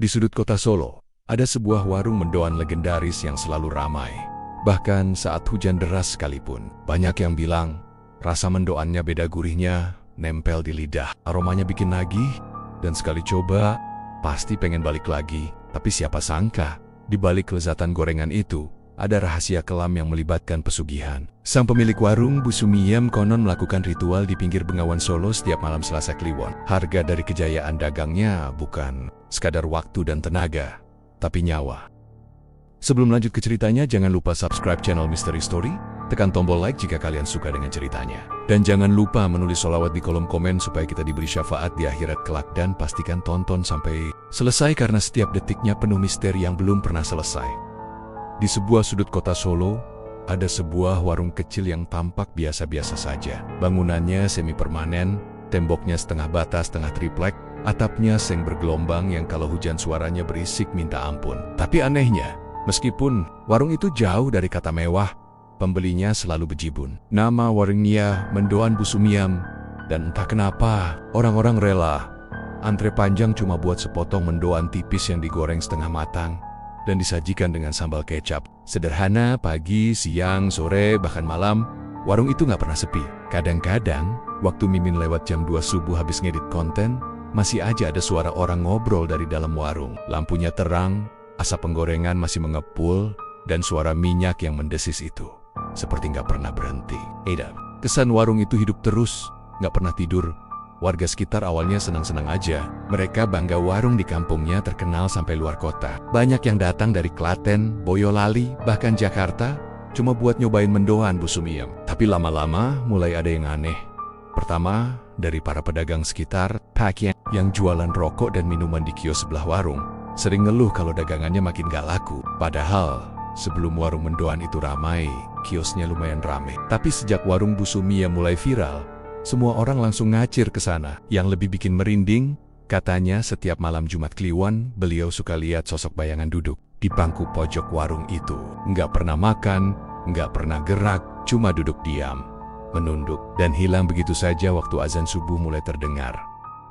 Di sudut kota Solo, ada sebuah warung mendoan legendaris yang selalu ramai. Bahkan saat hujan deras sekalipun, banyak yang bilang rasa mendoannya beda gurihnya, nempel di lidah. Aromanya bikin nagih, dan sekali coba, pasti pengen balik lagi. Tapi siapa sangka, di balik kelezatan gorengan itu, ada rahasia kelam yang melibatkan pesugihan. Sang pemilik warung, Bu Sumiem, konon melakukan ritual di pinggir Bengawan Solo setiap malam Selasa Kliwon. Harga dari kejayaan dagangnya bukan sekadar waktu dan tenaga, tapi nyawa. Sebelum lanjut ke ceritanya, jangan lupa subscribe channel Misteri Story, tekan tombol like jika kalian suka dengan ceritanya. Dan jangan lupa menulis sholawat di kolom komen supaya kita diberi syafaat di akhirat kelak, dan pastikan tonton sampai selesai karena setiap detiknya penuh misteri yang belum pernah selesai. Di sebuah sudut kota Solo, ada sebuah warung kecil yang tampak biasa-biasa saja. Bangunannya semi-permanen, temboknya setengah bata setengah triplek, atapnya seng bergelombang yang kalau hujan suaranya berisik minta ampun. Tapi anehnya, meskipun warung itu jauh dari kata mewah, pembelinya selalu bejibun. Nama warungnya Mendoan Bu Sumiem, dan entah kenapa orang-orang rela antre panjang cuma buat sepotong mendoan tipis yang digoreng setengah matang dan disajikan dengan sambal kecap. Sederhana, pagi, siang, sore, bahkan malam, warung itu nggak pernah sepi. Kadang-kadang, waktu Mimin lewat jam 2 subuh habis ngedit konten, masih aja ada suara orang ngobrol dari dalam warung. Lampunya terang, asap penggorengan masih mengepul, dan suara minyak yang mendesis itu seperti nggak pernah berhenti. Kesan warung itu hidup terus, nggak pernah tidur. Warga sekitar awalnya senang-senang aja. Mereka bangga warung di kampungnya terkenal sampai luar kota. Banyak yang datang dari Klaten, Boyolali, bahkan Jakarta, cuma buat nyobain mendoan Bu Sumiem. Tapi lama-lama mulai ada yang aneh. Pertama, dari para pedagang sekitar, Pakien yang jualan rokok dan minuman di kios sebelah warung, sering ngeluh kalau dagangannya makin gak laku. Padahal, sebelum warung mendoan itu ramai, kiosnya lumayan rame. Tapi sejak warung Bu Sumiem mulai viral, semua orang langsung ngacir ke sana. Yang lebih bikin merinding, katanya setiap malam Jumat Kliwon, beliau suka lihat sosok bayangan duduk di bangku pojok warung itu. Nggak pernah makan, nggak pernah gerak, cuma duduk diam, menunduk, dan hilang begitu saja waktu azan subuh mulai terdengar.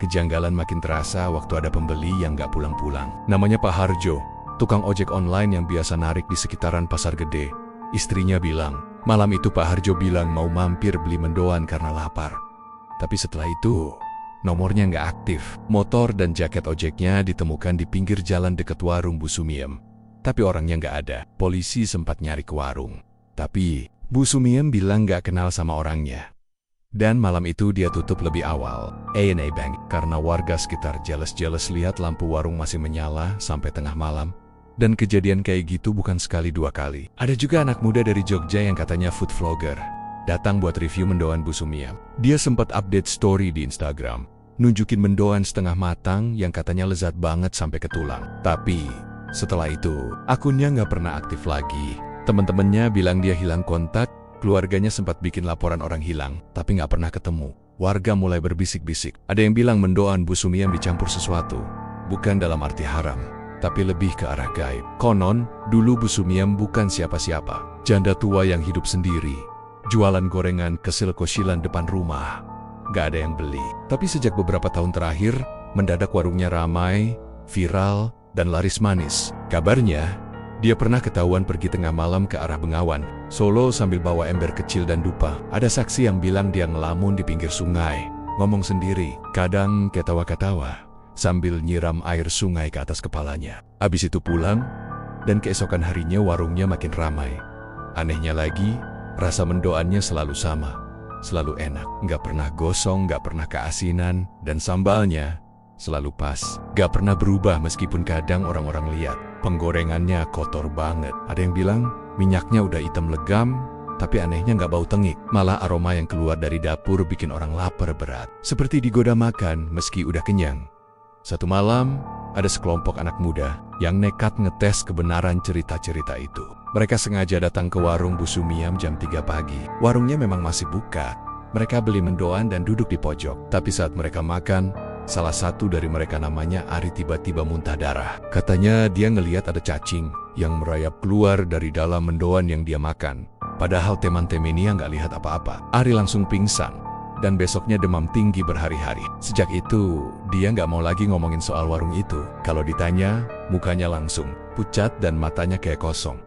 Kejanggalan makin terasa waktu ada pembeli yang nggak pulang-pulang. Namanya Pak Harjo, tukang ojek online yang biasa narik di sekitaran Pasar Gede. Istrinya bilang, malam itu Pak Harjo bilang mau mampir beli mendoan karena lapar. Tapi setelah itu, nomornya nggak aktif. Motor dan jaket ojeknya ditemukan di pinggir jalan dekat warung Bu Sumiem. Tapi orangnya nggak ada. Polisi sempat nyari ke warung. Tapi, Bu Sumiem bilang nggak kenal sama orangnya. Dan malam itu dia tutup lebih awal. A&A Bank. Karena warga sekitar jealous lihat lampu warung masih menyala sampai tengah malam. Dan kejadian kayak gitu bukan sekali dua kali. Ada juga anak muda dari Jogja yang katanya food vlogger, datang buat review mendoan Bu Sumiem. Dia sempat update story di Instagram, nunjukin mendoan setengah matang yang katanya lezat banget sampai ke tulang. Tapi, setelah itu, akunnya nggak pernah aktif lagi. Teman-temannya bilang dia hilang kontak, keluarganya sempat bikin laporan orang hilang, tapi nggak pernah ketemu. Warga mulai berbisik-bisik. Ada yang bilang mendoan Bu Sumiem dicampur sesuatu, bukan dalam arti haram, tapi lebih ke arah gaib. Konon, dulu Bu Sumiem bukan siapa-siapa. Janda tua yang hidup sendiri. Jualan gorengan kesil-kosilan depan rumah. Gak ada yang beli. Tapi sejak beberapa tahun terakhir, mendadak warungnya ramai, viral, dan laris manis. Kabarnya, dia pernah ketahuan pergi tengah malam ke arah Bengawan Solo sambil bawa ember kecil dan dupa. Ada saksi yang bilang dia ngelamun di pinggir sungai, ngomong sendiri, kadang ketawa-ketawa sambil nyiram air sungai ke atas kepalanya. Habis itu pulang, dan keesokan harinya warungnya makin ramai. Anehnya lagi, rasa mendoannya selalu sama, selalu enak. Nggak pernah gosong, nggak pernah keasinan, dan sambalnya selalu pas. Nggak pernah berubah meskipun kadang orang-orang lihat penggorengannya kotor banget. Ada yang bilang minyaknya udah hitam legam, tapi anehnya nggak bau tengik. Malah aroma yang keluar dari dapur bikin orang lapar berat. Seperti digoda makan meski udah kenyang. Satu malam, ada sekelompok anak muda yang nekat ngetes kebenaran cerita-cerita itu. Mereka sengaja datang ke warung Bu Sumiem jam 3 pagi. Warungnya memang masih buka. Mereka beli mendoan dan duduk di pojok. Tapi saat mereka makan, salah satu dari mereka namanya Ari tiba-tiba muntah darah. Katanya dia ngelihat ada cacing yang merayap keluar dari dalam mendoan yang dia makan. Padahal teman-temannya nggak lihat apa-apa. Ari langsung pingsan. dan besoknya demam tinggi berhari-hari. Sejak itu, dia nggak mau lagi ngomongin soal warung itu. Kalau ditanya, mukanya langsung pucat dan matanya kayak kosong.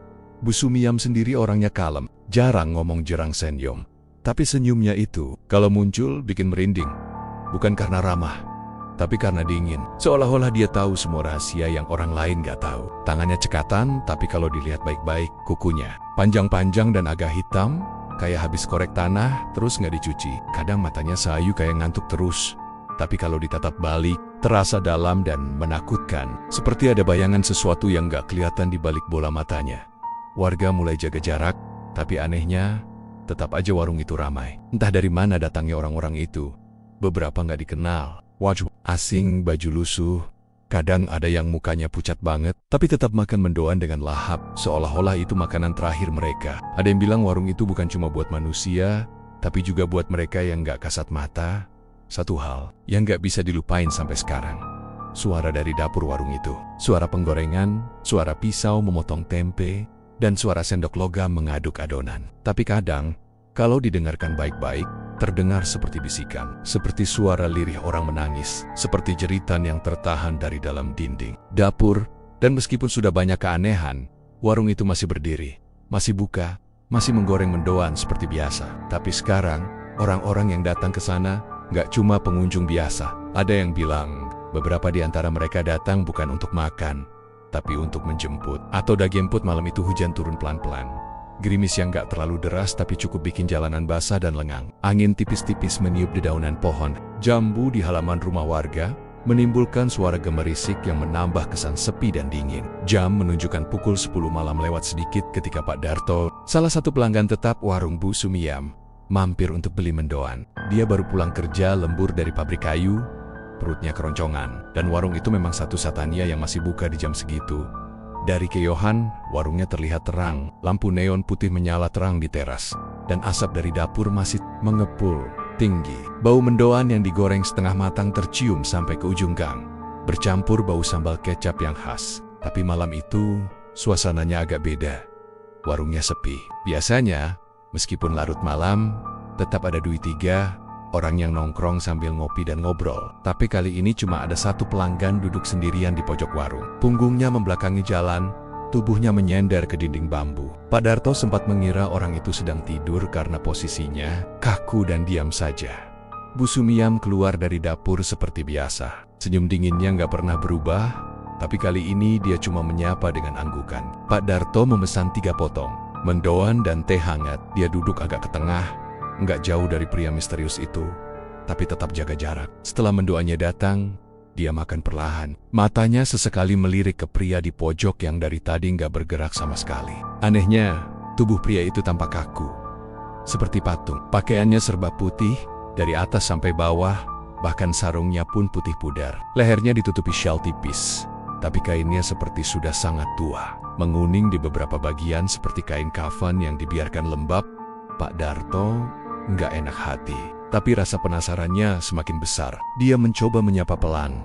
Bu Sumiyam sendiri orangnya kalem, jarang ngomong jerang senyum. Tapi senyumnya itu, kalau muncul bikin merinding. Bukan karena ramah, tapi karena dingin. Seolah-olah dia tahu semua rahasia yang orang lain nggak tahu. Tangannya cekatan, tapi kalau dilihat baik-baik, kukunya panjang-panjang dan agak hitam, kayak habis korek tanah, terus nggak dicuci. Kadang matanya sayu kayak ngantuk terus. Tapi kalau ditatap balik, terasa dalam dan menakutkan. Seperti ada bayangan sesuatu yang nggak kelihatan di balik bola matanya. Warga mulai jaga jarak, tapi anehnya, tetap aja warung itu ramai. Entah dari mana datangnya orang-orang itu. Beberapa nggak dikenal. Wajah asing, baju lusuh. Kadang ada yang mukanya pucat banget, tapi tetap makan mendoan dengan lahap, seolah-olah itu makanan terakhir mereka. Ada yang bilang warung itu bukan cuma buat manusia, tapi juga buat mereka yang nggak kasat mata. Satu hal yang nggak bisa dilupain sampai sekarang. Suara dari dapur warung itu. Suara penggorengan, suara pisau memotong tempe, dan suara sendok logam mengaduk adonan. Tapi kadang, kalau didengarkan baik-baik, terdengar seperti bisikan, seperti suara lirih orang menangis, seperti jeritan yang tertahan dari dalam dinding dapur. Dan meskipun sudah banyak keanehan, warung itu masih berdiri, masih buka, masih menggoreng mendoan seperti biasa. Tapi sekarang, orang-orang yang datang ke sana nggak cuma pengunjung biasa. Ada yang bilang, beberapa di antara mereka datang bukan untuk makan, tapi untuk menjemput. Atau jemput malam itu hujan turun pelan-pelan. Gerimis yang gak terlalu deras tapi cukup bikin jalanan basah dan lengang. Angin tipis-tipis meniup dedaunan pohon. Jambu di halaman rumah warga menimbulkan suara gemerisik yang menambah kesan sepi dan dingin. Jam menunjukkan pukul 10 malam lewat sedikit ketika Pak Darto, salah satu pelanggan tetap warung Bu Sumiyam, mampir untuk beli mendoan. Dia baru pulang kerja lembur dari pabrik kayu, perutnya keroncongan, dan warung itu memang satu-satunya yang masih buka di jam segitu. Dari keyohan, warungnya terlihat terang, lampu neon putih menyala terang di teras, dan asap dari dapur masih mengepul tinggi. Bau mendoan yang digoreng setengah matang tercium sampai ke ujung gang, bercampur bau sambal kecap yang khas. Tapi malam itu, suasananya agak beda. Warungnya sepi. Biasanya, meskipun larut malam, tetap ada 2-3 orang yang nongkrong sambil ngopi dan ngobrol. Tapi kali ini cuma ada satu pelanggan duduk sendirian di pojok warung. Punggungnya membelakangi jalan, tubuhnya menyender ke dinding bambu. Pak Darto sempat mengira orang itu sedang tidur karena posisinya kaku dan diam saja. Bu Sumiyam keluar dari dapur seperti biasa. Senyum dinginnya nggak pernah berubah, tapi kali ini dia cuma menyapa dengan anggukan. Pak Darto memesan 3 potong mendoan dan teh hangat. Dia duduk agak ke tengah, nggak jauh dari pria misterius itu, tapi tetap jaga jarak. Setelah mendoannya datang, dia makan perlahan. Matanya sesekali melirik ke pria di pojok yang dari tadi nggak bergerak sama sekali. Anehnya, tubuh pria itu tampak kaku, seperti patung. Pakaiannya serba putih, dari atas sampai bawah, bahkan sarungnya pun putih pudar. Lehernya ditutupi syal tipis, tapi kainnya seperti sudah sangat tua, menguning di beberapa bagian seperti kain kafan yang dibiarkan lembab. Pak Darto nggak enak hati, tapi rasa penasarannya semakin besar. Dia mencoba menyapa pelan.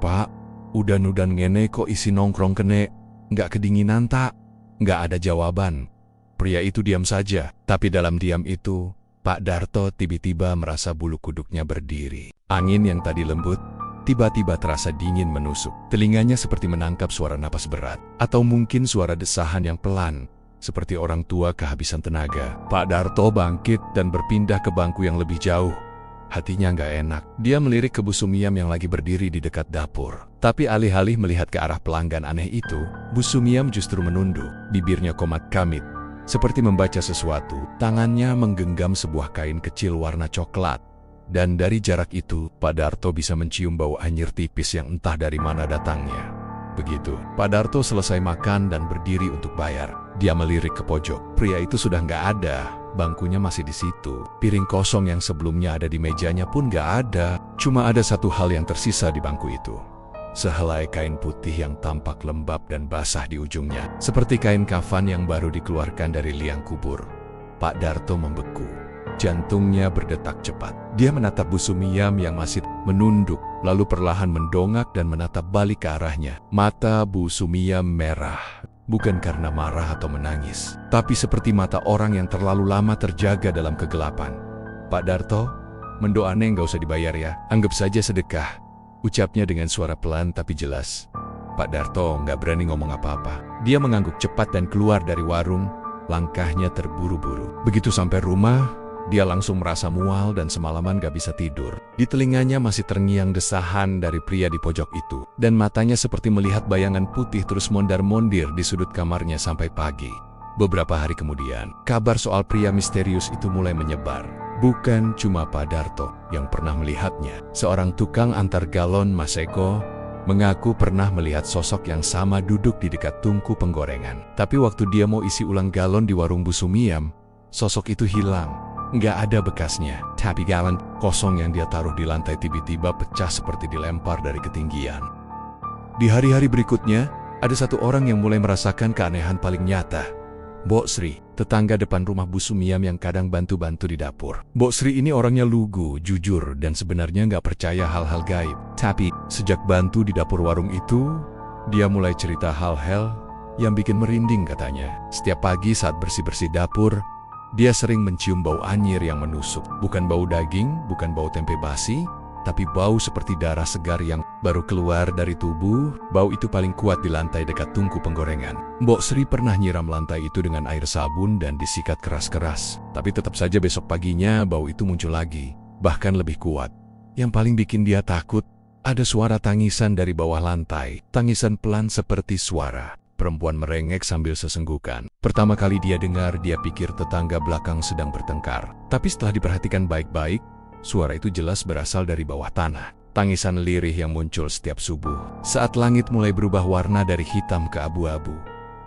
"Pak, udan-udan ngene kok isi nongkrong kene, nggak kedinginan tak?" Nggak ada jawaban. Pria itu diam saja, tapi dalam diam itu, Pak Darto tiba-tiba merasa bulu kuduknya berdiri. Angin yang tadi lembut, tiba-tiba terasa dingin menusuk. Telinganya seperti menangkap suara napas berat, atau mungkin suara desahan yang pelan, seperti orang tua kehabisan tenaga. Pak Darto bangkit dan berpindah ke bangku yang lebih jauh. Hatinya nggak enak. Dia melirik ke Bu Sumiyam yang lagi berdiri di dekat dapur. Tapi alih-alih melihat ke arah pelanggan aneh itu, Bu Sumiyam justru menunduk. Bibirnya komat kamit, seperti membaca sesuatu. Tangannya menggenggam sebuah kain kecil warna coklat. Dan dari jarak itu, Pak Darto bisa mencium bau anyir tipis yang entah dari mana datangnya. Begitu, Pak Darto selesai makan dan berdiri untuk bayar. Dia melirik ke pojok. Pria itu sudah nggak ada. Bangkunya masih di situ. Piring kosong yang sebelumnya ada di mejanya pun nggak ada. Cuma ada satu hal yang tersisa di bangku itu. Sehelai kain putih yang tampak lembab dan basah di ujungnya. Seperti kain kafan yang baru dikeluarkan dari liang kubur. Pak Darto membeku. Jantungnya berdetak cepat. Dia menatap Bu Sumiyam yang masih menunduk, lalu perlahan mendongak dan menatap balik ke arahnya. Mata Bu Sumiyam merah, bukan karena marah atau menangis, tapi seperti mata orang yang terlalu lama terjaga dalam kegelapan. "Pak Darto, mendoannya nggak usah dibayar ya, anggap saja sedekah. Ucapnya dengan suara pelan tapi jelas. Pak Darto nggak berani ngomong apa-apa. Dia mengangguk cepat dan keluar dari warung, langkahnya terburu-buru. Begitu sampai rumah, dia langsung merasa mual dan semalaman gak bisa tidur. Di telinganya masih terngiang desahan dari pria di pojok itu. Dan matanya seperti melihat bayangan putih terus mondar-mondir di sudut kamarnya sampai pagi. Beberapa hari kemudian, kabar soal pria misterius itu mulai menyebar. Bukan cuma Pak Darto yang pernah melihatnya. Seorang tukang antar galon Mas Eko mengaku pernah melihat sosok yang sama duduk di dekat tungku penggorengan. Tapi waktu dia mau isi ulang galon di warung Bu Sumiam, sosok itu hilang. Nggak ada bekasnya. Tapi galon kosong yang dia taruh di lantai tiba-tiba pecah seperti dilempar dari ketinggian. Di hari-hari berikutnya, ada satu orang yang mulai merasakan keanehan paling nyata. Mbok Sri, tetangga depan rumah Bu Sumiam yang kadang bantu-bantu di dapur. Mbok Sri ini orangnya lugu, jujur, dan sebenarnya nggak percaya hal-hal gaib. Tapi, sejak bantu di dapur warung itu, dia mulai cerita hal-hal yang bikin merinding katanya. Setiap pagi saat bersih-bersih dapur, dia sering mencium bau anyir yang menusuk. Bukan bau daging, bukan bau tempe basi, tapi bau seperti darah segar yang baru keluar dari tubuh. Bau itu paling kuat di lantai dekat tungku penggorengan. Mbok Sri pernah nyiram lantai itu dengan air sabun dan disikat keras-keras. Tapi tetap saja besok paginya bau itu muncul lagi, bahkan lebih kuat. Yang paling bikin dia takut, ada suara tangisan dari bawah lantai. Tangisan pelan seperti suara perempuan merengek sambil sesenggukan. Pertama kali dia dengar, dia pikir tetangga belakang sedang bertengkar. Tapi setelah diperhatikan baik-baik, suara itu jelas berasal dari bawah tanah. Tangisan lirih yang muncul setiap subuh, saat langit mulai berubah warna dari hitam ke abu-abu.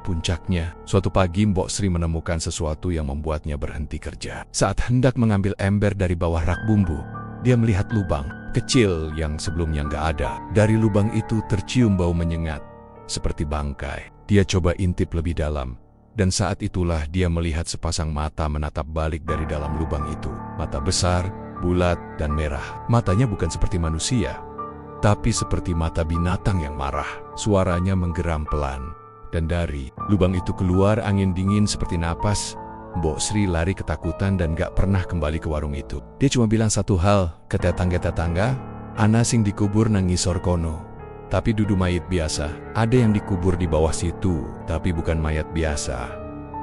Puncaknya, suatu pagi Mbok Sri menemukan sesuatu yang membuatnya berhenti kerja. Saat hendak mengambil ember dari bawah rak bumbu, dia melihat lubang kecil yang sebelumnya nggak ada. Dari lubang itu tercium bau menyengat, seperti bangkai. Dia coba intip lebih dalam, dan saat itulah dia melihat sepasang mata menatap balik dari dalam lubang itu. Mata besar, bulat, dan merah. Matanya bukan seperti manusia, tapi seperti mata binatang yang marah. Suaranya menggeram pelan, dan dari lubang itu keluar angin dingin seperti napas. Mbok Sri lari ketakutan dan gak pernah kembali ke warung itu. Dia cuma bilang satu hal ke tetangga-tetangga, "Ana sing dikubur nang ngisor kono." Tapi dudu mayat biasa. Ada yang dikubur di bawah situ, tapi bukan mayat biasa.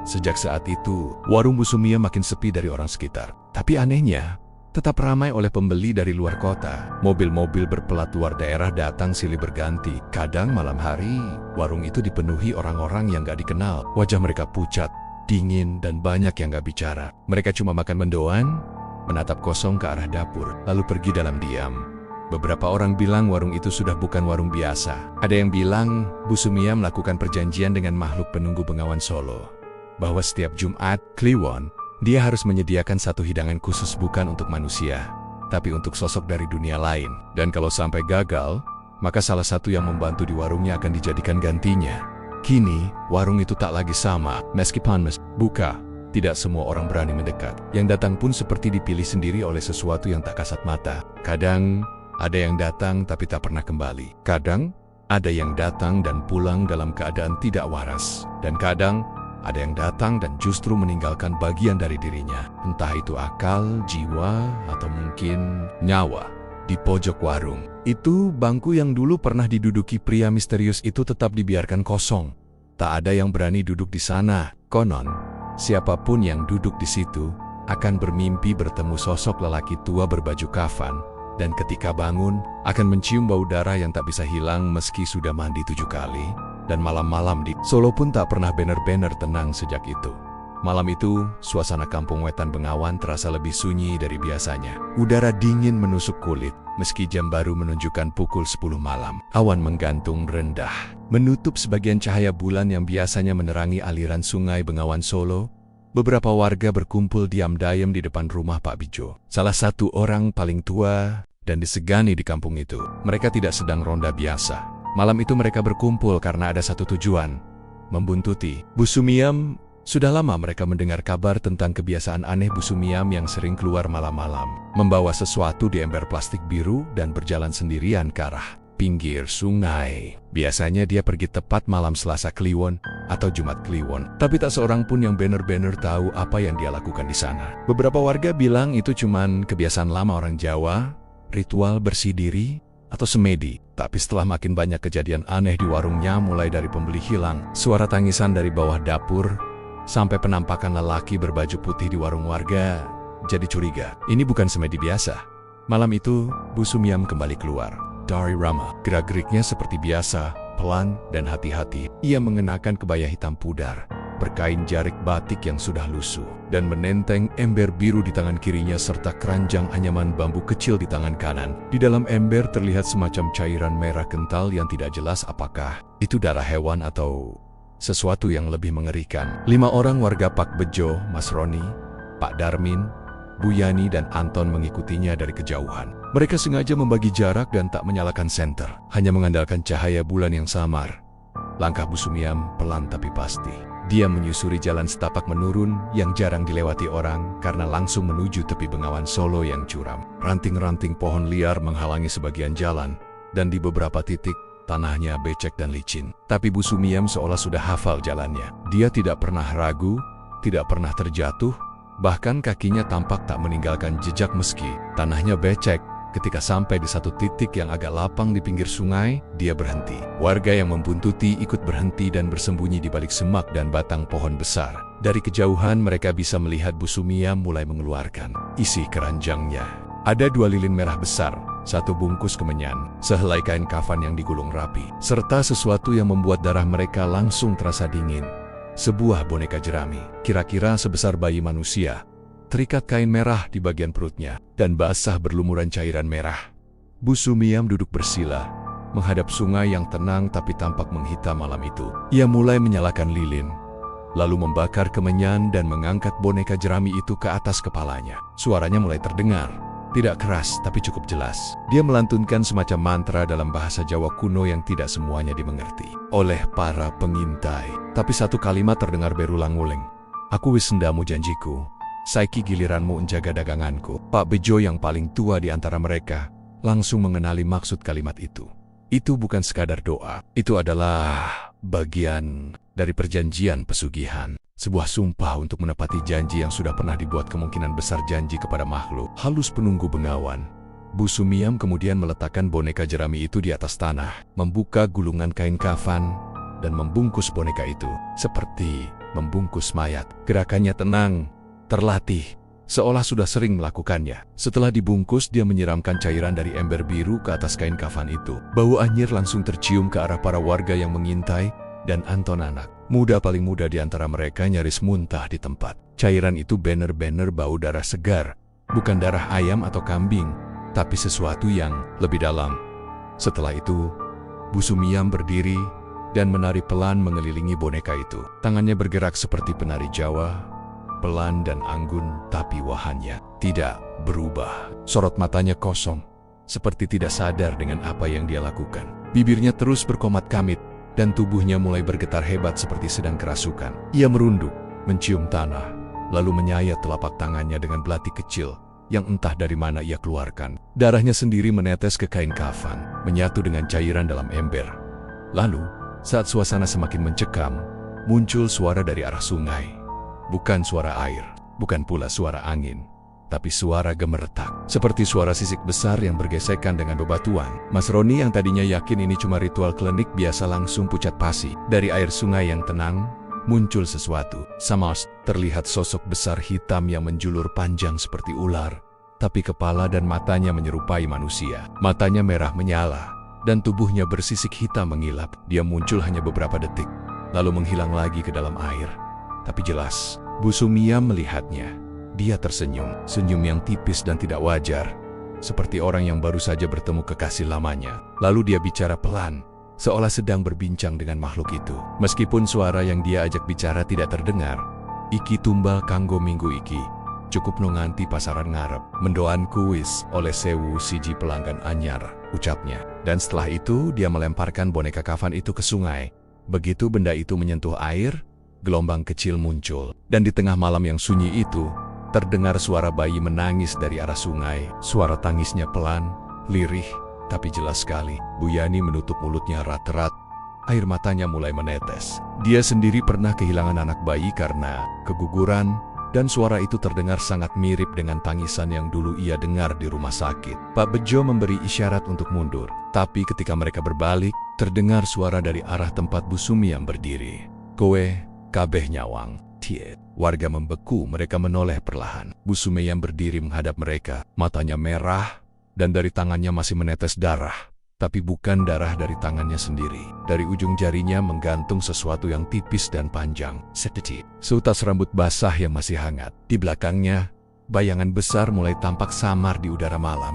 Sejak saat itu, warung Bu Sumiam makin sepi dari orang sekitar. Tapi anehnya, tetap ramai oleh pembeli dari luar kota. Mobil-mobil berplat luar daerah datang silih berganti. Kadang malam hari, warung itu dipenuhi orang-orang yang gak dikenal. Wajah mereka pucat, dingin, dan banyak yang gak bicara. Mereka cuma makan mendoan, menatap kosong ke arah dapur, lalu pergi dalam diam. Beberapa orang bilang warung itu sudah bukan warung biasa. Ada yang bilang Bu Sumiam melakukan perjanjian dengan makhluk penunggu Bengawan Solo, bahwa setiap Jumat Kliwon, dia harus menyediakan satu hidangan khusus bukan untuk manusia, tapi untuk sosok dari dunia lain. Dan kalau sampai gagal, maka salah satu yang membantu di warungnya akan dijadikan gantinya. Kini, warung itu tak lagi sama. Meskipun buka, tidak semua orang berani mendekat. Yang datang pun seperti dipilih sendiri oleh sesuatu yang tak kasat mata. Kadang, ada yang datang tapi tak pernah kembali. Kadang, ada yang datang dan pulang dalam keadaan tidak waras. Dan kadang, ada yang datang dan justru meninggalkan bagian dari dirinya. Entah itu akal, jiwa, atau mungkin nyawa. Di pojok warung itu, bangku yang dulu pernah diduduki pria misterius itu tetap dibiarkan kosong. Tak ada yang berani duduk di sana. Konon, siapapun yang duduk di situ akan bermimpi bertemu sosok lelaki tua berbaju kafan. Dan ketika bangun, akan mencium bau darah yang tak bisa hilang meski sudah mandi 7 kali. Dan malam-malam di Solo pun tak pernah benar-benar tenang sejak itu. Malam itu, suasana kampung Wetan Bengawan terasa lebih sunyi dari biasanya. Udara dingin menusuk kulit, meski jam baru menunjukkan pukul 10 malam. Awan menggantung rendah, menutup sebagian cahaya bulan yang biasanya menerangi aliran sungai Bengawan Solo. Beberapa warga berkumpul diam-diam di depan rumah Pak Bijo, salah satu orang paling tua dan disegani di kampung itu. Mereka tidak sedang ronda biasa. Malam itu mereka berkumpul karena ada satu tujuan, membuntuti Bu Sumiam. Sudah lama mereka mendengar kabar tentang kebiasaan aneh Bu Sumiam yang sering keluar malam-malam, membawa sesuatu di ember plastik biru dan berjalan sendirian ke arah pinggir sungai. Biasanya dia pergi tepat malam Selasa Kliwon atau Jumat Kliwon. Tapi tak seorang pun yang benar-benar tahu apa yang dia lakukan di sana. Beberapa warga bilang itu cuman kebiasaan lama orang Jawa, ritual bersih diri, atau semedi. Tapi setelah makin banyak kejadian aneh di warungnya, mulai dari pembeli hilang, suara tangisan dari bawah dapur, sampai penampakan lelaki berbaju putih di warung warga, jadi curiga. Ini bukan semedi biasa. Malam itu, Bu Sumiyam kembali keluar dari Rama. Gerak-geriknya seperti biasa, pelan dan hati-hati. Ia mengenakan kebaya hitam pudar, berkain jarik batik yang sudah lusuh, dan menenteng ember biru di tangan kirinya serta keranjang anyaman bambu kecil di tangan kanan. Di dalam ember terlihat semacam cairan merah kental yang tidak jelas apakah itu darah hewan atau sesuatu yang lebih mengerikan. 5 orang warga Pak Bejo, Mas Roni, Pak Darmin, Bu Yani dan Anton mengikutinya dari kejauhan. Mereka sengaja membagi jarak dan tak menyalakan senter, hanya mengandalkan cahaya bulan yang samar. Langkah Bu Sumiyam pelan tapi pasti. Dia menyusuri jalan setapak menurun yang jarang dilewati orang karena langsung menuju tepi Bengawan Solo yang curam. Ranting-ranting pohon liar menghalangi sebagian jalan, dan di beberapa titik tanahnya becek dan licin. Tapi Bu Sumiyam seolah sudah hafal jalannya. Dia tidak pernah ragu, tidak pernah terjatuh, bahkan kakinya tampak tak meninggalkan jejak meski tanahnya becek. Ketika sampai di satu titik yang agak lapang di pinggir sungai, dia berhenti. Warga yang membuntuti ikut berhenti dan bersembunyi di balik semak dan batang pohon besar. Dari kejauhan mereka bisa melihat Bu Sumiyam mulai mengeluarkan isi keranjangnya. Ada 2 lilin merah besar, 1 bungkus kemenyan, sehelai kain kafan yang digulung rapi, serta sesuatu yang membuat darah mereka langsung terasa dingin. Sebuah boneka jerami, kira-kira sebesar bayi manusia, terikat kain merah di bagian perutnya, dan basah berlumuran cairan merah. Bu Sumiyam duduk bersila, menghadap sungai yang tenang tapi tampak menghitam malam itu. Ia mulai menyalakan lilin, lalu membakar kemenyan dan mengangkat boneka jerami itu ke atas kepalanya. Suaranya mulai terdengar, tidak keras tapi cukup jelas. Dia melantunkan semacam mantra dalam bahasa Jawa kuno yang tidak semuanya dimengerti oleh para pengintai. Tapi satu kalimat terdengar berulang-ulang. Aku wis sendamu janjiku, saiki giliranmu menjaga daganganku. Pak Bejo yang paling tua di antara mereka langsung mengenali maksud kalimat itu. Itu bukan sekadar doa, itu adalah bagian dari perjanjian pesugihan. Sebuah sumpah untuk menepati janji yang sudah pernah dibuat, kemungkinan besar janji kepada makhluk halus penunggu Bengawan. Bu Sumiyam kemudian meletakkan boneka jerami itu di atas tanah, membuka gulungan kain kafan, dan membungkus boneka itu seperti membungkus mayat. Gerakannya tenang, terlatih, seolah sudah sering melakukannya. Setelah dibungkus, dia menyiramkan cairan dari ember biru ke atas kain kafan itu. Bau anyir langsung tercium ke arah para warga yang mengintai, dan Anton, anak muda paling muda di antara mereka, nyaris muntah di tempat. Cairan itu benar-benar bau darah segar, bukan darah ayam atau kambing, tapi sesuatu yang lebih dalam. Setelah itu, Bu Sumiyam berdiri dan menari pelan mengelilingi boneka itu. Tangannya bergerak seperti penari Jawa, pelan dan anggun, tapi wahannya tidak berubah. Sorot matanya kosong, seperti tidak sadar dengan apa yang dia lakukan. Bibirnya terus berkomat kamit, dan tubuhnya mulai bergetar hebat seperti sedang kerasukan. Ia merunduk, mencium tanah, lalu menyayat telapak tangannya dengan belati kecil yang entah dari mana ia keluarkan. Darahnya sendiri menetes ke kain kafan, menyatu dengan cairan dalam ember. Lalu, saat suasana semakin mencekam, muncul suara dari arah sungai. Bukan suara air, bukan pula suara angin, tapi suara gemeretak, seperti suara sisik besar yang bergesekan dengan bebatuan. Mas Roni yang tadinya yakin ini cuma ritual klinik biasa langsung pucat pasi. Dari air sungai yang tenang, muncul sesuatu. Samos, terlihat sosok besar hitam yang menjulur panjang seperti ular, tapi kepala dan matanya menyerupai manusia. Matanya merah menyala, dan tubuhnya bersisik hitam mengilap. Dia muncul hanya beberapa detik, lalu menghilang lagi ke dalam air. Tapi jelas, Bu Sumiyam melihatnya. Dia tersenyum, senyum yang tipis dan tidak wajar, seperti orang yang baru saja bertemu kekasih lamanya. Lalu dia bicara pelan, seolah sedang berbincang dengan makhluk itu. Meskipun suara yang dia ajak bicara tidak terdengar. Iki tumbal kanggo minggu iki, cukup no nganti pasaran ngarep. Mendoanku wis oleh sewu siji pelanggan anyar, ucapnya. Dan setelah itu dia melemparkan boneka kafan itu ke sungai. Begitu benda itu menyentuh air, gelombang kecil muncul. Dan di tengah malam yang sunyi itu, terdengar suara bayi menangis dari arah sungai. Suara tangisnya pelan, lirih, tapi jelas sekali. Bu Yani menutup mulutnya erat-erat, air matanya mulai menetes. Dia sendiri pernah kehilangan anak bayi karena keguguran, dan suara itu terdengar sangat mirip dengan tangisan yang dulu ia dengar di rumah sakit. Pak Bejo memberi isyarat untuk mundur, tapi ketika mereka berbalik, terdengar suara dari arah tempat Bu Sumiyam berdiri. "Kowe, kabeh nyawang." "Tie." Warga membeku, mereka menoleh perlahan. Bu Sumiyam berdiri menghadap mereka, matanya merah, dan dari tangannya masih menetes darah. Tapi bukan darah dari tangannya sendiri. Dari ujung jarinya menggantung sesuatu yang tipis dan panjang. Seutas rambut basah yang masih hangat. Di belakangnya, bayangan besar mulai tampak samar di udara malam.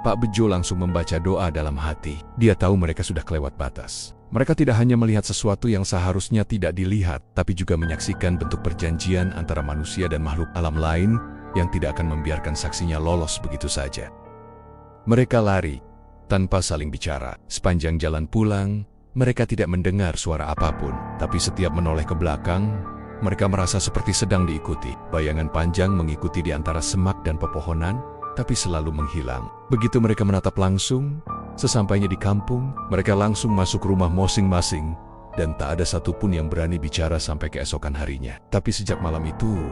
Pak Bejo langsung membaca doa dalam hati. Dia tahu mereka sudah kelewat batas. Mereka tidak hanya melihat sesuatu yang seharusnya tidak dilihat, tapi juga menyaksikan bentuk perjanjian antara manusia dan makhluk alam lain yang tidak akan membiarkan saksinya lolos begitu saja. Mereka lari tanpa saling bicara. Sepanjang jalan pulang, mereka tidak mendengar suara apapun. Tapi setiap menoleh ke belakang, mereka merasa seperti sedang diikuti. Bayangan panjang mengikuti di antara semak dan pepohonan, tapi selalu menghilang. Begitu mereka menatap langsung, sesampainya di kampung, mereka langsung masuk rumah masing-masing. Dan tak ada satupun yang berani bicara sampai keesokan harinya. Tapi sejak malam itu,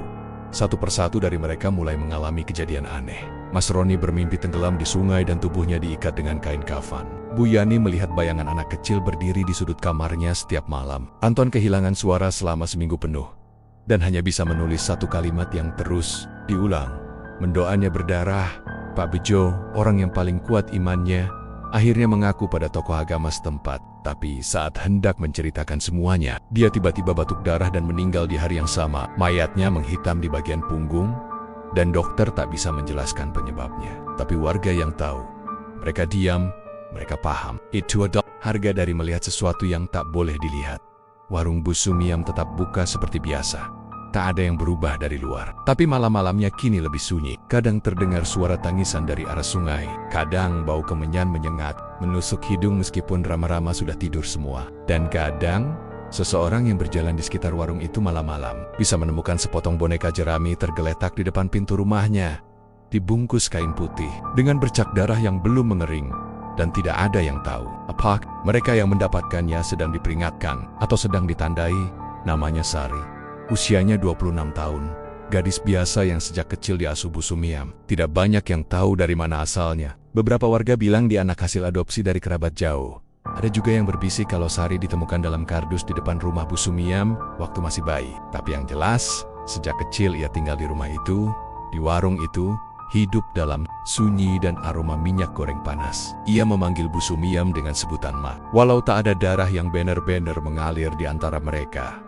satu persatu dari mereka mulai mengalami kejadian aneh. Mas Roni bermimpi tenggelam di sungai dan tubuhnya diikat dengan kain kafan. Bu Yani melihat bayangan anak kecil berdiri di sudut kamarnya setiap malam. Anton kehilangan suara selama seminggu penuh, dan hanya bisa menulis satu kalimat yang terus diulang. Mendoanya berdarah. Pak Bejo, orang yang paling kuat imannya, akhirnya mengaku pada tokoh agama setempat. Tapi saat hendak menceritakan semuanya, dia tiba-tiba batuk darah dan meninggal di hari yang sama. Mayatnya menghitam di bagian punggung, dan dokter tak bisa menjelaskan penyebabnya. Tapi warga yang tahu, mereka diam, mereka paham. Itu adalah harga dari melihat sesuatu yang tak boleh dilihat. Warung Bu Sumiyam tetap buka seperti biasa. Tak ada yang berubah dari luar. Tapi malam-malamnya kini lebih sunyi. Kadang terdengar suara tangisan dari arah sungai. Kadang bau kemenyan menyengat, menusuk hidung meskipun rama-rama sudah tidur semua. Dan kadang, seseorang yang berjalan di sekitar warung itu malam-malam bisa menemukan sepotong boneka jerami tergeletak di depan pintu rumahnya, dibungkus kain putih dengan bercak darah yang belum mengering, dan tidak ada yang tahu apakah mereka yang mendapatkannya sedang diperingatkan atau sedang ditandai. Namanya Sari. Usianya 26 tahun, gadis biasa yang sejak kecil diasuh Bu Sumiyam. Tidak banyak yang tahu dari mana asalnya. Beberapa warga bilang dia anak hasil adopsi dari kerabat jauh. Ada juga yang berbisik kalau Sari ditemukan dalam kardus di depan rumah Bu Sumiyam waktu masih bayi. Tapi yang jelas, sejak kecil ia tinggal di rumah itu, di warung itu, hidup dalam sunyi dan aroma minyak goreng panas. Ia memanggil Bu Sumiyam dengan sebutan Ma. Walau tak ada darah yang benar-benar mengalir di antara mereka,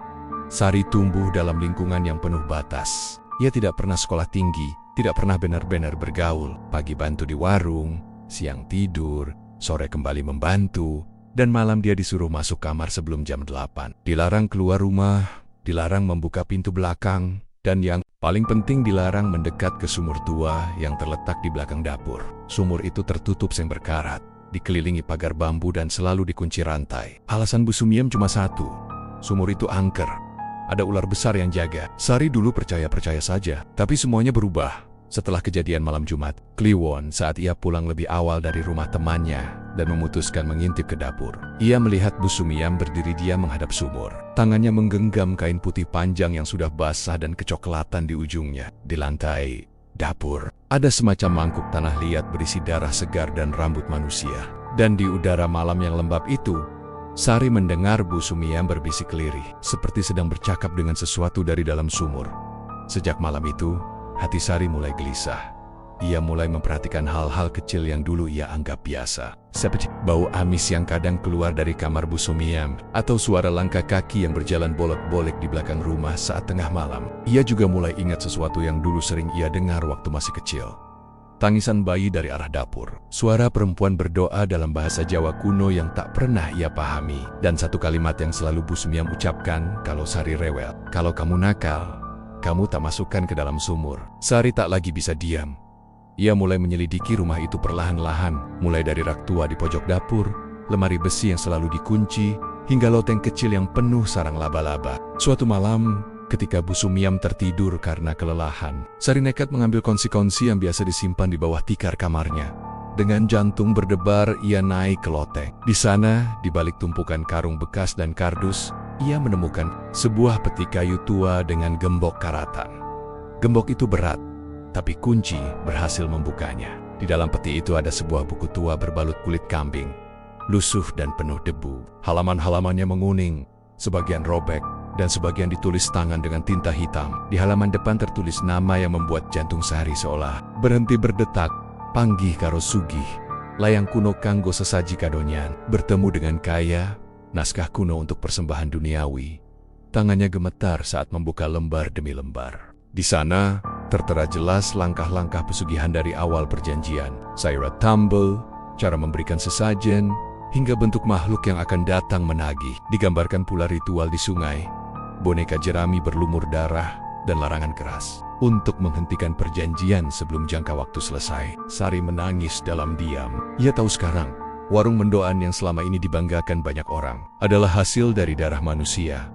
Sari tumbuh dalam lingkungan yang penuh batas. Ia tidak pernah sekolah tinggi, tidak pernah benar-benar bergaul. Pagi bantu di warung, siang tidur, sore kembali membantu, dan malam dia disuruh masuk kamar sebelum jam 8. Dilarang keluar rumah, dilarang membuka pintu belakang, dan yang paling penting dilarang mendekat ke sumur tua yang terletak di belakang dapur. Sumur itu tertutup seng berkarat, dikelilingi pagar bambu dan selalu dikunci rantai. Alasan Bu Sumiyam cuma satu, sumur itu angker. Ada ular besar yang jaga. Sari dulu percaya-percaya saja, tapi semuanya berubah setelah kejadian malam Jumat Kliwon saat ia pulang lebih awal dari rumah temannya dan memutuskan mengintip ke dapur. Ia melihat Bu Sumiyam berdiri diam menghadap sumur. Tangannya menggenggam kain putih panjang yang sudah basah dan kecoklatan di ujungnya. Di lantai dapur ada semacam mangkuk tanah liat berisi darah segar dan rambut manusia. Dan di udara malam yang lembab itu, Sari mendengar Bu Sumiyam berbisik lirih, seperti sedang bercakap dengan sesuatu dari dalam sumur. Sejak malam itu, hati Sari mulai gelisah. Ia mulai memperhatikan hal-hal kecil yang dulu ia anggap biasa. Seperti bau amis yang kadang keluar dari kamar Bu Sumiyam, atau suara langkah kaki yang berjalan bolak-balik di belakang rumah saat tengah malam. Ia juga mulai ingat sesuatu yang dulu sering ia dengar waktu masih kecil. Tangisan bayi dari arah dapur. Suara perempuan berdoa dalam bahasa Jawa kuno yang tak pernah ia pahami. Dan satu kalimat yang selalu Bu Sumiyam ucapkan kalau Sari rewel. Kalau kamu nakal, kamu tak masukkan ke dalam sumur. Sari tak lagi bisa diam. Ia mulai menyelidiki rumah itu perlahan-lahan. Mulai dari rak tua di pojok dapur, lemari besi yang selalu dikunci, hingga loteng kecil yang penuh sarang laba-laba. Suatu malam, ketika Bu Sumiyam tertidur karena kelelahan, Sari nekat mengambil konsi-konsi yang biasa disimpan di bawah tikar kamarnya. Dengan jantung berdebar, ia naik ke loteng. Di sana, di balik tumpukan karung bekas dan kardus, ia menemukan sebuah peti kayu tua dengan gembok karatan. Gembok itu berat, tapi kunci berhasil membukanya. Di dalam peti itu ada sebuah buku tua berbalut kulit kambing, lusuh dan penuh debu. Halaman-halamannya menguning, sebagian robek, dan sebagian ditulis tangan dengan tinta hitam. Di halaman depan tertulis nama yang membuat jantung Sari seolah berhenti berdetak. Panggih karo sugih, layang kuno kanggo sesaji kadonyan. Bertemu dengan kaya, naskah kuno untuk persembahan duniawi. Tangannya gemetar saat membuka lembar demi lembar. Di sana, tertera jelas langkah-langkah pesugihan dari awal perjanjian. Syarat tambel, cara memberikan sesajen, hingga bentuk makhluk yang akan datang menagih. Digambarkan pula ritual di sungai, boneka jerami berlumur darah, dan larangan keras untuk menghentikan perjanjian sebelum jangka waktu selesai. Sari menangis dalam diam. Ia tahu sekarang, warung mendoan yang selama ini dibanggakan banyak orang adalah hasil dari darah manusia.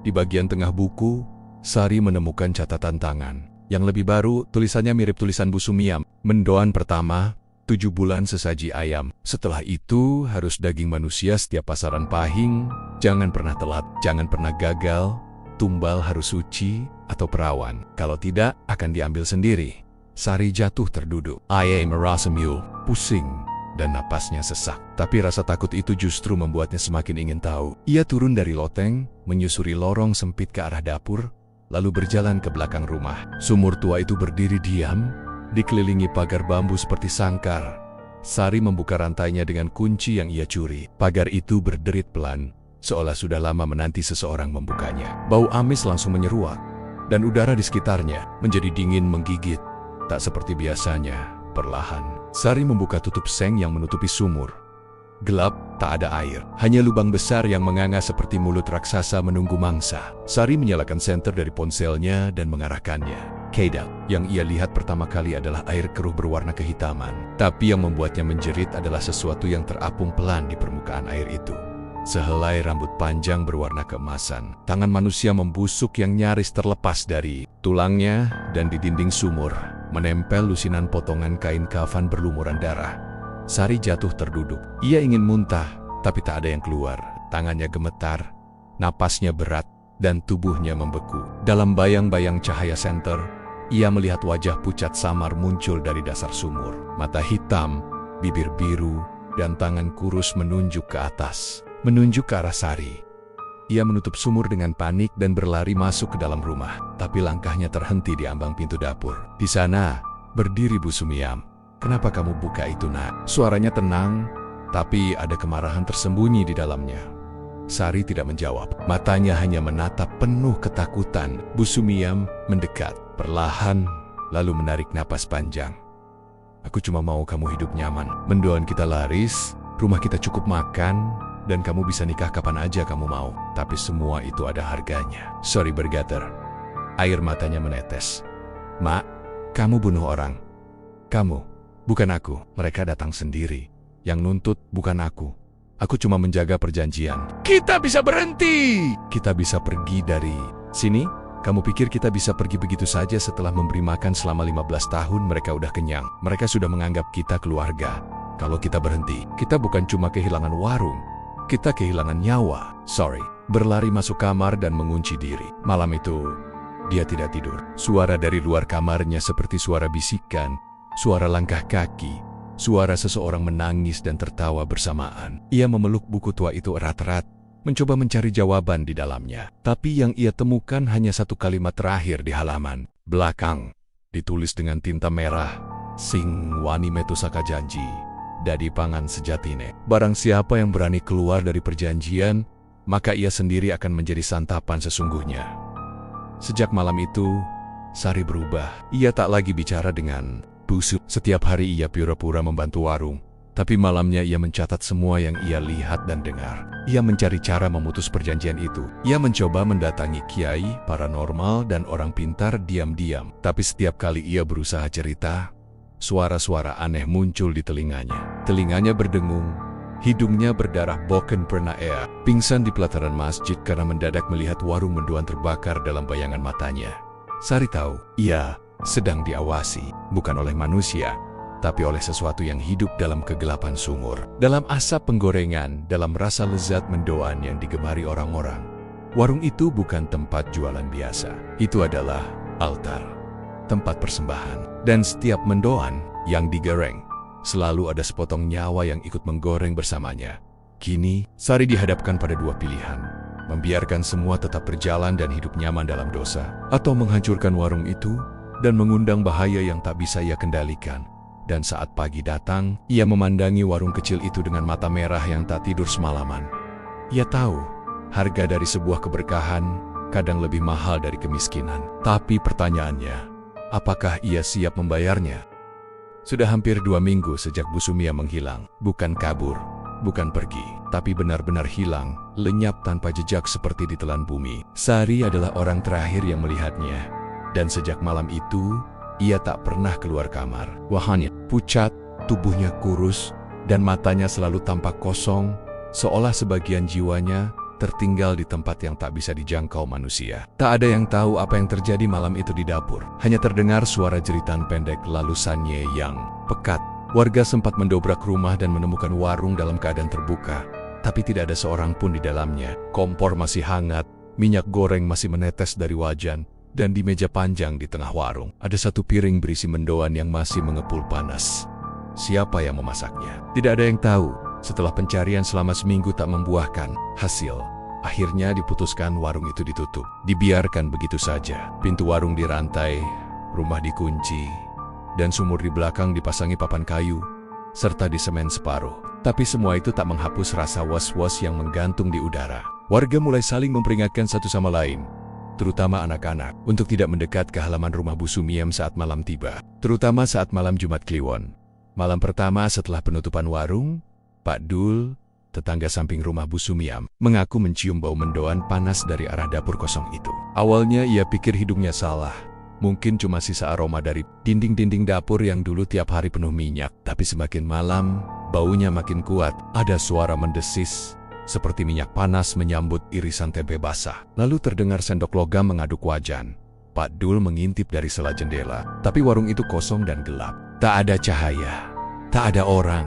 Di bagian tengah buku, Sari menemukan catatan tangan. Yang lebih baru, tulisannya mirip tulisan Bu Sumiam. Mendoan pertama, 7 bulan sesaji ayam. Setelah itu, harus daging manusia setiap pasaran pahing. Jangan pernah telat, jangan pernah gagal. Tumbal harus suci atau perawan. Kalau tidak, akan diambil sendiri. Sari jatuh terduduk. Ia merasa mule, pusing, dan napasnya sesak. Tapi rasa takut itu justru membuatnya semakin ingin tahu. Ia turun dari loteng, menyusuri lorong sempit ke arah dapur, lalu berjalan ke belakang rumah. Sumur tua itu berdiri diam, dikelilingi pagar bambu seperti sangkar. Sari membuka rantainya dengan kunci yang ia curi. Pagar itu berderit pelan, seolah sudah lama menanti seseorang membukanya. Bau amis langsung menyeruak, dan udara di sekitarnya menjadi dingin menggigit. Tak seperti biasanya, perlahan, Sari membuka tutup seng yang menutupi sumur. Gelap, tak ada air, hanya lubang besar yang menganga seperti mulut raksasa menunggu mangsa. Sari menyalakan senter dari ponselnya dan mengarahkannya. Kedak, yang ia lihat pertama kali adalah air keruh berwarna kehitaman. Tapi yang membuatnya menjerit adalah sesuatu yang terapung pelan di permukaan air itu. Sehelai rambut panjang berwarna keemasan. Tangan manusia membusuk yang nyaris terlepas dari tulangnya, dan di dinding sumur menempel lusinan potongan kain kafan berlumuran darah. Sari jatuh terduduk. Ia ingin muntah, tapi tak ada yang keluar. Tangannya gemetar, napasnya berat, dan tubuhnya membeku. Dalam bayang-bayang cahaya senter, ia melihat wajah pucat samar muncul dari dasar sumur. Mata hitam, bibir biru, dan tangan kurus menunjuk ke atas, menunjuk ke arah Sari. Ia menutup sumur dengan panik dan berlari masuk ke dalam rumah. Tapi langkahnya terhenti di ambang pintu dapur. Di sana, berdiri Bu Sumiam. "Kenapa kamu buka itu, Nak?" Suaranya tenang, tapi ada kemarahan tersembunyi di dalamnya. Sari tidak menjawab. Matanya hanya menatap penuh ketakutan. Bu Sumiam mendekat, perlahan, lalu menarik napas panjang. "Aku cuma mau kamu hidup nyaman. Mendoan kita laris, rumah kita cukup makan, dan kamu bisa nikah kapan aja kamu mau. Tapi semua itu ada harganya." Sari bergetar. Air matanya menetes. "Mak, kamu bunuh orang. Kamu, bukan aku." Mereka datang sendiri. Yang nuntut bukan aku. Aku cuma menjaga perjanjian. "Kita bisa berhenti! Kita bisa pergi dari sini? Kamu pikir kita bisa pergi begitu saja setelah memberi makan selama 15 tahun? Mereka udah kenyang. Mereka sudah menganggap kita keluarga. Kalau kita berhenti, kita bukan cuma kehilangan warung. Kita kehilangan nyawa." Sorry. Berlari masuk kamar dan mengunci diri. Malam itu, dia tidak tidur. Suara dari luar kamarnya seperti suara bisikan, suara langkah kaki, suara seseorang menangis dan tertawa bersamaan. Ia memeluk buku tua itu erat-erat, mencoba mencari jawaban di dalamnya. Tapi yang ia temukan hanya satu kalimat terakhir di halaman belakang. Ditulis dengan tinta merah, "Sing wani metu saka janji, dadi pangan sejatine." Barang siapa yang berani keluar dari perjanjian, maka ia sendiri akan menjadi santapan sesungguhnya. Sejak malam itu, Sari berubah. Ia tak lagi bicara dengan busuk. Setiap hari ia pura-pura membantu warung, tapi malamnya ia mencatat semua yang ia lihat dan dengar. Ia mencari cara memutus perjanjian itu. Ia mencoba mendatangi kiai, paranormal, dan orang pintar diam-diam. Tapi setiap kali ia berusaha cerita, suara-suara aneh muncul di telinganya. Telinganya berdengung, hidungnya berdarah. Bahkan pernah ia pingsan di pelataran masjid karena mendadak melihat warung mendoan terbakar dalam bayangan matanya. Sari tahu, ia sedang diawasi, bukan oleh manusia, tapi oleh sesuatu yang hidup dalam kegelapan sumur. Dalam asap penggorengan, dalam rasa lezat mendoan yang digemari orang-orang. Warung itu bukan tempat jualan biasa. Itu adalah altar, tempat persembahan. Dan setiap mendoan yang digoreng, selalu ada sepotong nyawa yang ikut menggoreng bersamanya. Kini, Sari dihadapkan pada dua pilihan. Membiarkan semua tetap berjalan dan hidup nyaman dalam dosa, atau menghancurkan warung itu dan mengundang bahaya yang tak bisa ia kendalikan. Dan saat pagi datang, ia memandangi warung kecil itu dengan mata merah yang tak tidur semalaman. Ia tahu, harga dari sebuah keberkahan kadang lebih mahal dari kemiskinan. Tapi pertanyaannya, apakah ia siap membayarnya? Sudah hampir 2 minggu sejak Bu Sumia menghilang. Bukan kabur, bukan pergi, tapi benar-benar hilang, lenyap tanpa jejak seperti ditelan bumi. Sari adalah orang terakhir yang melihatnya. Dan sejak malam itu, ia tak pernah keluar kamar. Wajahnya pucat, tubuhnya kurus, dan matanya selalu tampak kosong, seolah sebagian jiwanya tertinggal di tempat yang tak bisa dijangkau manusia. Tak ada yang tahu apa yang terjadi malam itu di dapur. Hanya terdengar suara jeritan pendek lalu Sanye yang pekat. Warga sempat mendobrak rumah dan menemukan warung dalam keadaan terbuka, tapi tidak ada seorang pun di dalamnya. Kompor masih hangat, minyak goreng masih menetes dari wajan, dan di meja panjang di tengah warung, ada satu piring berisi mendoan yang masih mengepul panas. Siapa yang memasaknya? Tidak ada yang tahu. Setelah pencarian selama seminggu tak membuahkan hasil, akhirnya diputuskan warung itu ditutup. Dibiarkan begitu saja. Pintu warung dirantai, rumah dikunci, dan sumur di belakang dipasangi papan kayu, serta disemen separuh. Tapi semua itu tak menghapus rasa was-was yang menggantung di udara. Warga mulai saling memperingatkan satu sama lain, terutama anak-anak, untuk tidak mendekat ke halaman rumah Bu Sumiem saat malam tiba, terutama saat malam Jumat Kliwon. Malam pertama setelah penutupan warung, Pak Dul, tetangga samping rumah Bu Sumiem, mengaku mencium bau mendoan panas dari arah dapur kosong itu. Awalnya ia pikir hidungnya salah, mungkin cuma sisa aroma dari dinding-dinding dapur yang dulu tiap hari penuh minyak. Tapi semakin malam, baunya makin kuat, ada suara mendesis, seperti minyak panas menyambut irisan tempe basah. Lalu terdengar sendok logam mengaduk wajan. Pak Dul mengintip dari sela jendela, tapi warung itu kosong dan gelap. Tak ada cahaya, tak ada orang.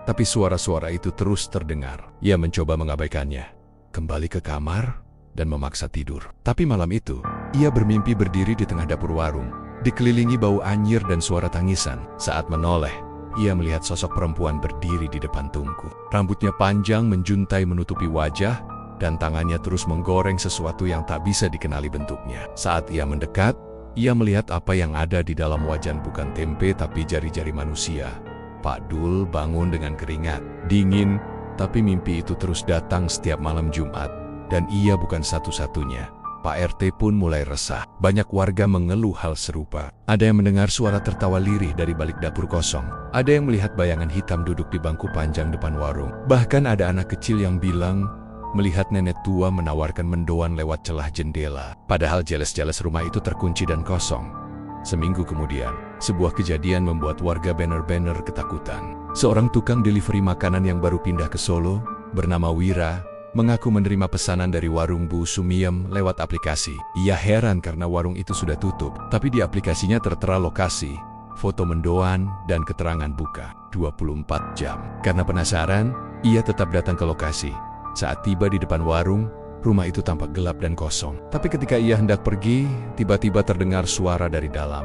Tapi suara-suara itu terus terdengar. Ia mencoba mengabaikannya, kembali ke kamar, dan memaksa tidur. Tapi malam itu, ia bermimpi berdiri di tengah dapur warung, dikelilingi bau anyir dan suara tangisan. Saat menoleh, ia melihat sosok perempuan berdiri di depan tungku. Rambutnya panjang menjuntai menutupi wajah, dan tangannya terus menggoreng sesuatu yang tak bisa dikenali bentuknya. Saat ia mendekat, ia melihat apa yang ada di dalam wajan bukan tempe tapi jari-jari manusia. Pak Dul bangun dengan keringat dingin, tapi mimpi itu terus datang setiap malam Jumat, dan ia bukan satu-satunya. Pak RT pun mulai resah. Banyak warga mengeluh hal serupa. Ada yang mendengar suara tertawa lirih dari balik dapur kosong. Ada yang melihat bayangan hitam duduk di bangku panjang depan warung. Bahkan ada anak kecil yang bilang melihat nenek tua menawarkan mendoan lewat celah jendela. Padahal jelas-jelas rumah itu terkunci dan kosong. Seminggu kemudian, sebuah kejadian membuat warga benar-benar ketakutan. Seorang tukang delivery makanan yang baru pindah ke Solo, bernama Wira, mengaku menerima pesanan dari warung Bu Sumiem lewat aplikasi. Ia heran karena warung itu sudah tutup, tapi di aplikasinya tertera lokasi, foto mendoan, dan keterangan buka 24 jam. Karena penasaran, ia tetap datang ke lokasi. Saat tiba di depan warung, rumah itu tampak gelap dan kosong. Tapi ketika ia hendak pergi, tiba-tiba terdengar suara dari dalam.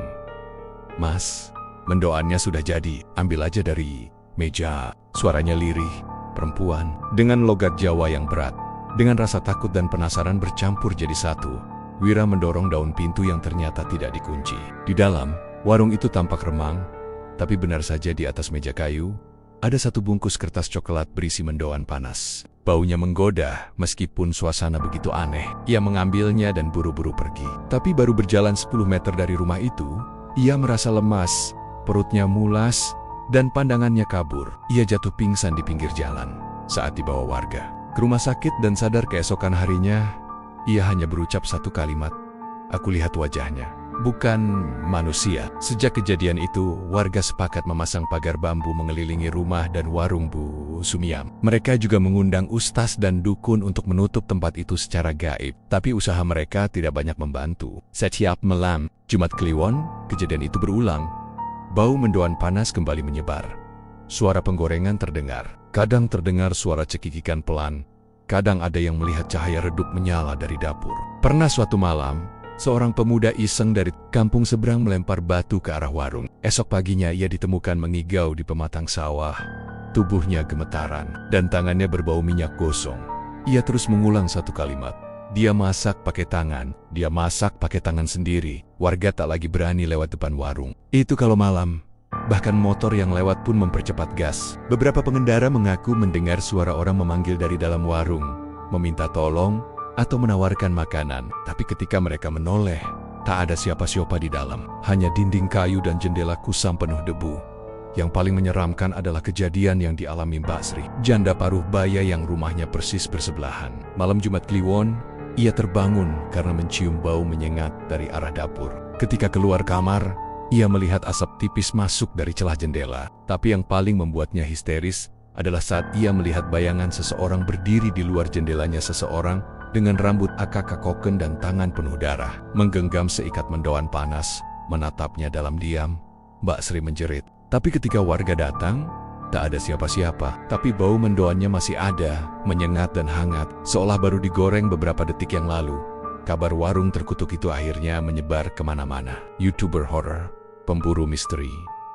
"Mas, mendoannya sudah jadi, ambil aja dari meja." Suaranya lirih, perempuan, dengan logat Jawa yang berat. Dengan rasa takut dan penasaran bercampur jadi satu, Wira mendorong daun pintu yang ternyata tidak dikunci. Di dalam, warung itu tampak remang, tapi benar saja di atas meja kayu, ada satu bungkus kertas coklat berisi mendoan panas. Baunya menggoda, meskipun suasana begitu aneh. Ia mengambilnya dan buru-buru pergi. Tapi baru berjalan 10 meter dari rumah itu, ia merasa lemas, perutnya mulas, dan pandangannya kabur. Ia jatuh pingsan di pinggir jalan. Saat dibawa warga ke rumah sakit dan sadar keesokan harinya, ia hanya berucap satu kalimat, "Aku lihat wajahnya, bukan manusia." Sejak kejadian itu, warga sepakat memasang pagar bambu mengelilingi rumah dan warung Bu Sumiem. Mereka juga mengundang ustaz dan dukun untuk menutup tempat itu secara gaib. Tapi usaha mereka tidak banyak membantu. Setiap malam Jumat Kliwon, kejadian itu berulang. Bau mendoan panas kembali menyebar. Suara penggorengan terdengar. Kadang terdengar suara cekikikan pelan. Kadang ada yang melihat cahaya redup menyala dari dapur. Pernah suatu malam, seorang pemuda iseng dari kampung seberang melempar batu ke arah warung. Esok paginya ia ditemukan mengigau di pematang sawah. Tubuhnya gemetaran dan tangannya berbau minyak gosong. Ia terus mengulang satu kalimat. Dia masak pakai tangan, dia masak pakai tangan sendiri. Warga tak lagi berani lewat depan warung. Itu kalau malam. Bahkan motor yang lewat pun mempercepat gas. Beberapa pengendara mengaku mendengar suara orang memanggil dari dalam warung, meminta tolong, atau menawarkan makanan. Tapi ketika mereka menoleh, tak ada siapa-siapa di dalam. Hanya dinding kayu dan jendela kusam penuh debu. Yang paling menyeramkan adalah kejadian yang dialami Mbak Sri, janda paruh baya yang rumahnya persis bersebelahan. Malam Jumat Kliwon, ia terbangun karena mencium bau menyengat dari arah dapur. Ketika keluar kamar, ia melihat asap tipis masuk dari celah jendela. Tapi yang paling membuatnya histeris adalah saat ia melihat bayangan seseorang berdiri di luar jendelanya. Seseorang dengan rambut akak-kakoken dan tangan penuh darah, menggenggam seikat mendoan panas, menatapnya dalam diam. Mbak Sri menjerit. Tapi ketika warga datang, tak ada siapa-siapa. Tapi bau mendoannya masih ada, menyengat dan hangat, seolah baru digoreng beberapa detik yang lalu. Kabar warung terkutuk itu akhirnya menyebar kemana-mana. YouTuber horror, pemburu misteri,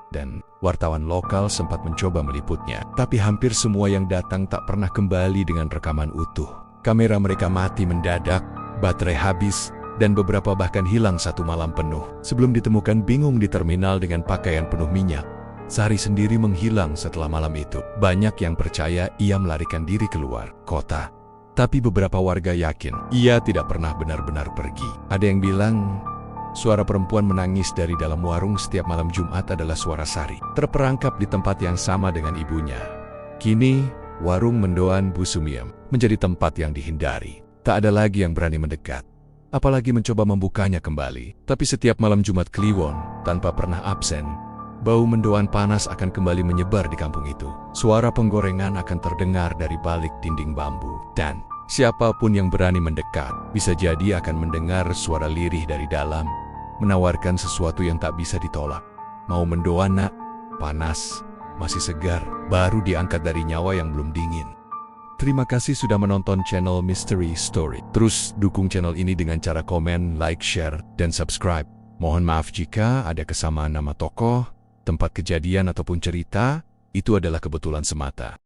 dan wartawan lokal sempat mencoba meliputnya. Tapi hampir semua yang datang tak pernah kembali dengan rekaman utuh. Kamera mereka mati mendadak, baterai habis, dan beberapa bahkan hilang satu malam penuh. Sebelum ditemukan bingung di terminal dengan pakaian penuh minyak, Sari sendiri menghilang setelah malam itu. Banyak yang percaya ia melarikan diri keluar kota. Tapi beberapa warga yakin ia tidak pernah benar-benar pergi. Ada yang bilang suara perempuan menangis dari dalam warung setiap malam Jumat adalah suara Sari, terperangkap di tempat yang sama dengan ibunya. Kini, warung mendoan Bu Sumiem menjadi tempat yang dihindari. Tak ada lagi yang berani mendekat, apalagi mencoba membukanya kembali. Tapi setiap malam Jumat Kliwon, tanpa pernah absen, bau mendoan panas akan kembali menyebar di kampung itu. Suara penggorengan akan terdengar dari balik dinding bambu. Dan siapapun yang berani mendekat, bisa jadi akan mendengar suara lirih dari dalam, menawarkan sesuatu yang tak bisa ditolak. Mau mendoan nak? Panas, masih segar, baru diangkat dari nyawa yang belum dingin. Terima kasih sudah menonton channel Mystery Story. Terus dukung channel ini dengan cara komen, like, share, dan subscribe. Mohon maaf jika ada kesamaan nama tokoh, tempat kejadian ataupun cerita, itu adalah kebetulan semata.